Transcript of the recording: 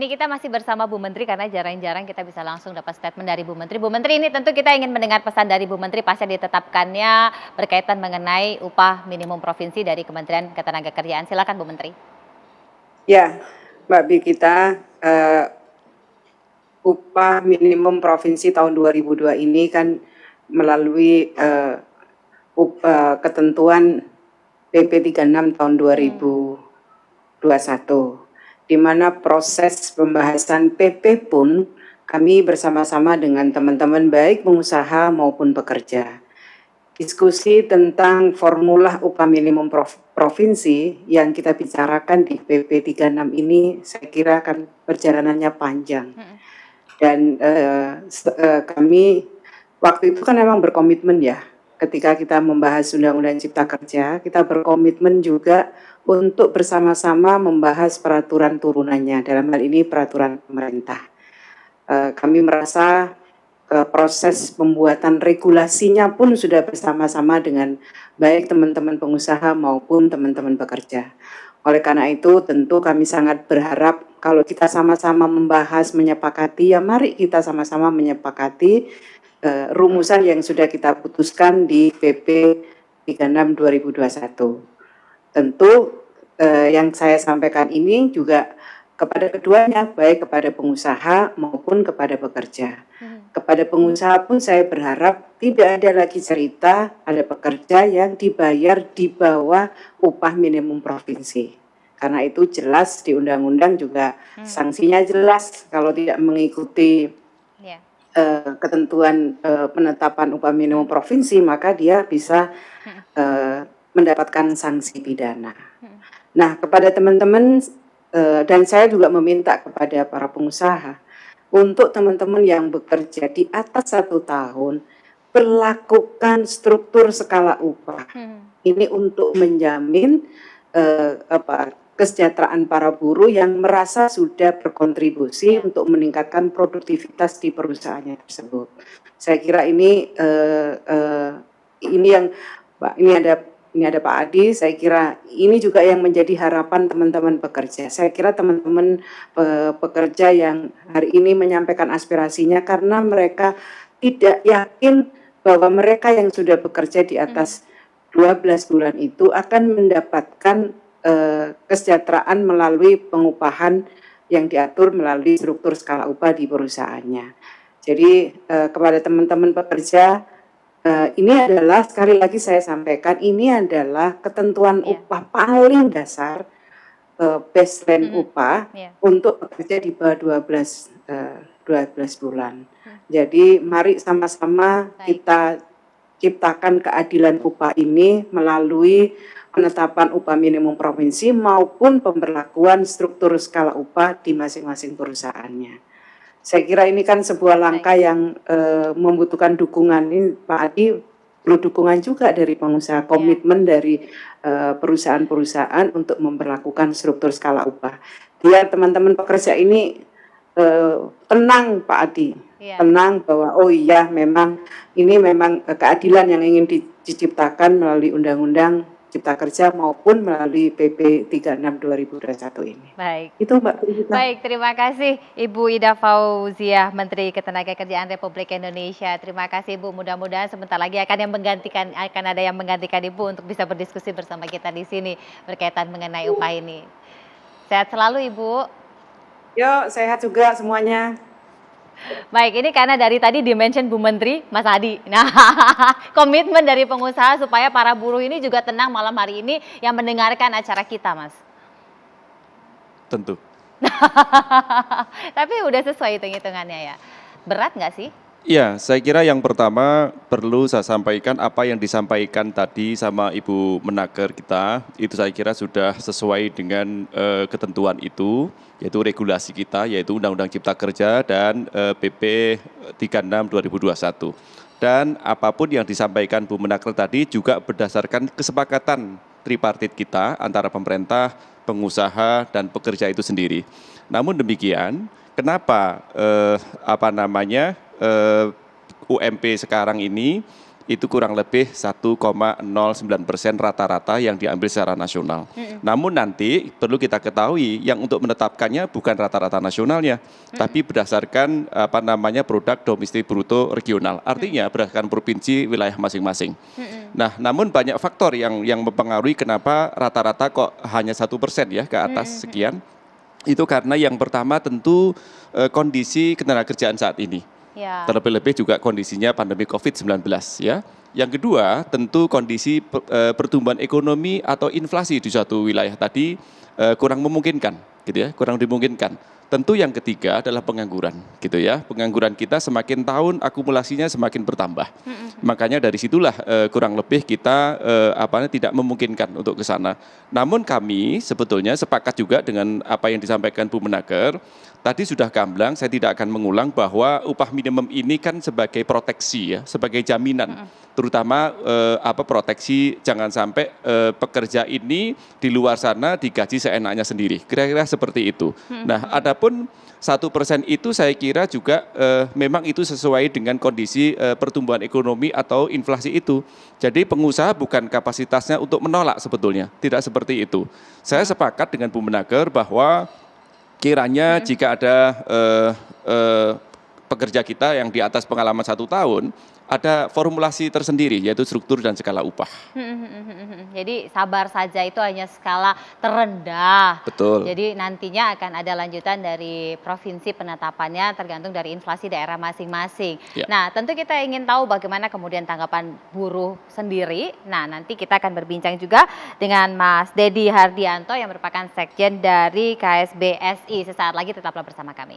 ini kita masih bersama Bu Menteri karena jarang-jarang kita bisa langsung dapat statement dari Bu Menteri. Bu Menteri, ini tentu kita ingin mendengar pesan dari Bu Menteri pasca ditetapkannya berkaitan mengenai upah minimum provinsi dari Kementerian Ketenagakerjaan. Silakan Bu Menteri. Ya, Mbak Bikita, upah minimum provinsi tahun 2002 ini kan melalui ketentuan PP 36 tahun 2021, di mana proses pembahasan PP pun kami bersama-sama dengan teman-teman baik pengusaha maupun pekerja. Diskusi tentang formula upah minimum provinsi yang kita bicarakan di PP 36 ini saya kira akan perjalanannya panjang. Dan kami waktu itu kan memang berkomitmen ya, ketika kita membahas Undang-Undang Cipta Kerja, kita berkomitmen juga untuk bersama-sama membahas peraturan turunannya, dalam hal ini peraturan pemerintah. Kami merasa proses pembuatan regulasinya pun sudah bersama-sama dengan baik teman-teman pengusaha maupun teman-teman pekerja. Oleh karena itu tentu kami sangat berharap kalau kita sama-sama membahas, menyepakati, ya mari kita sama-sama menyepakati rumusan yang sudah kita putuskan di PP 36 2021. Tentu yang saya sampaikan ini juga kepada keduanya, baik kepada pengusaha maupun kepada pekerja. Kepada pengusaha pun saya berharap tidak ada lagi cerita ada pekerja yang dibayar di bawah upah minimum provinsi. Karena itu jelas di undang-undang juga sanksinya jelas kalau tidak mengikuti ketentuan penetapan upah minimum provinsi, maka dia bisa mendapatkan sanksi pidana. Nah, kepada teman-teman dan saya juga meminta kepada para pengusaha untuk teman-teman yang bekerja di atas 1 tahun berlakukan struktur skala upah. Ini untuk menjamin kesejahteraan para buruh yang merasa sudah berkontribusi untuk meningkatkan produktivitas di perusahaannya tersebut. Saya kira ini yang ini ada Pak Adi. Saya kira ini juga yang menjadi harapan teman-teman pekerja. Saya kira teman-teman pekerja yang hari ini menyampaikan aspirasinya karena mereka tidak yakin bahwa mereka yang sudah bekerja di atas 12 bulan itu akan mendapatkan kesejahteraan melalui pengupahan yang diatur melalui struktur skala upah di perusahaannya. Jadi kepada teman-teman pekerja, ini adalah sekali lagi saya sampaikan, ini adalah ketentuan upah paling dasar, baseline upah untuk pekerja di bawah 12 bulan. Jadi mari sama-sama kita ciptakan keadilan upah ini melalui penetapan upah minimum provinsi maupun pemberlakuan struktur skala upah di masing-masing perusahaannya. Saya kira ini kan sebuah langkah yang membutuhkan dukungan. Ini Pak Adi perlu dukungan juga dari pengusaha, komitmen dari perusahaan-perusahaan untuk memperlakukan struktur skala upah. Biar teman-teman pekerja ini tenang Pak Adi, tenang bahwa oh iya memang ini memang keadilan yang ingin diciptakan melalui Undang-Undang Cipta Kerja maupun melalui PP 36 2021 ini. Baik. Itu Mbak Prita. Baik, terima kasih Ibu Ida Fauziah, Menteri Ketenagakerjaan Republik Indonesia. Terima kasih Ibu. Mudah-mudahan sebentar lagi akan ada yang menggantikan Ibu untuk bisa berdiskusi bersama kita di sini berkaitan mengenai upah ini. Sehat selalu Ibu. Yuk, sehat juga semuanya. Baik, ini karena dari tadi dimention Bu Menteri, Mas Adi. Nah, komitmen dari pengusaha supaya para buruh ini juga tenang malam hari ini yang mendengarkan acara kita, Mas. Tentu. Tapi udah sesuai hitung-hitungannya ya. Berat nggak sih? Ya, saya kira yang pertama perlu saya sampaikan apa yang disampaikan tadi sama Ibu Menaker kita, itu saya kira sudah sesuai dengan ketentuan itu, yaitu regulasi kita, yaitu Undang-Undang Cipta Kerja dan PP 36 2021. Dan apapun yang disampaikan Bu Menaker tadi juga berdasarkan kesepakatan tripartit kita antara pemerintah, pengusaha, dan pekerja itu sendiri. Namun demikian, kenapa UMP sekarang ini itu kurang lebih 1,09% rata-rata yang diambil secara nasional. Namun nanti perlu kita ketahui yang untuk menetapkannya bukan rata-rata nasionalnya, tapi berdasarkan produk domestik bruto regional. Artinya berdasarkan provinsi wilayah masing-masing. Nah, namun banyak faktor yang mempengaruhi kenapa rata-rata kok hanya 1% ya ke atas sekian. Itu karena yang pertama tentu kondisi ketenagakerjaan saat ini. Ya. Terlebih-lebih juga kondisinya pandemi COVID-19 ya. Yang kedua tentu kondisi pertumbuhan ekonomi atau inflasi di suatu wilayah tadi kurang memungkinkan gitu ya, kurang dimungkinkan. Tentu yang ketiga adalah pengangguran gitu ya. Pengangguran kita semakin tahun akumulasinya semakin bertambah. Makanya dari situlah kurang lebih kita tidak memungkinkan untuk ke sana. Namun kami sebetulnya sepakat juga dengan apa yang disampaikan Bu Menaker. Tadi sudah gamblang, saya tidak akan mengulang bahwa upah minimum ini kan sebagai proteksi ya, sebagai jaminan. Terutama proteksi jangan sampai pekerja ini di luar sana digaji seenaknya sendiri. Kira-kira seperti itu. Nah, adapun 1% itu saya kira juga memang itu sesuai dengan kondisi pertumbuhan ekonomi atau inflasi itu. Jadi pengusaha bukan kapasitasnya untuk menolak sebetulnya, tidak seperti itu. Saya sepakat dengan Bu Menaker bahwa kiranya jika ada pekerja kita yang di atas pengalaman 1 tahun, ada formulasi tersendiri yaitu struktur dan skala upah. Jadi sabar saja itu hanya skala terendah. Betul. Jadi nantinya akan ada lanjutan dari provinsi penetapannya tergantung dari inflasi daerah masing-masing. Ya. Nah, tentu kita ingin tahu bagaimana kemudian tanggapan buruh sendiri. Nah, nanti kita akan berbincang juga dengan Mas Dedi Hardianto yang merupakan sekjen dari KSBSI. Sesaat lagi tetaplah bersama kami.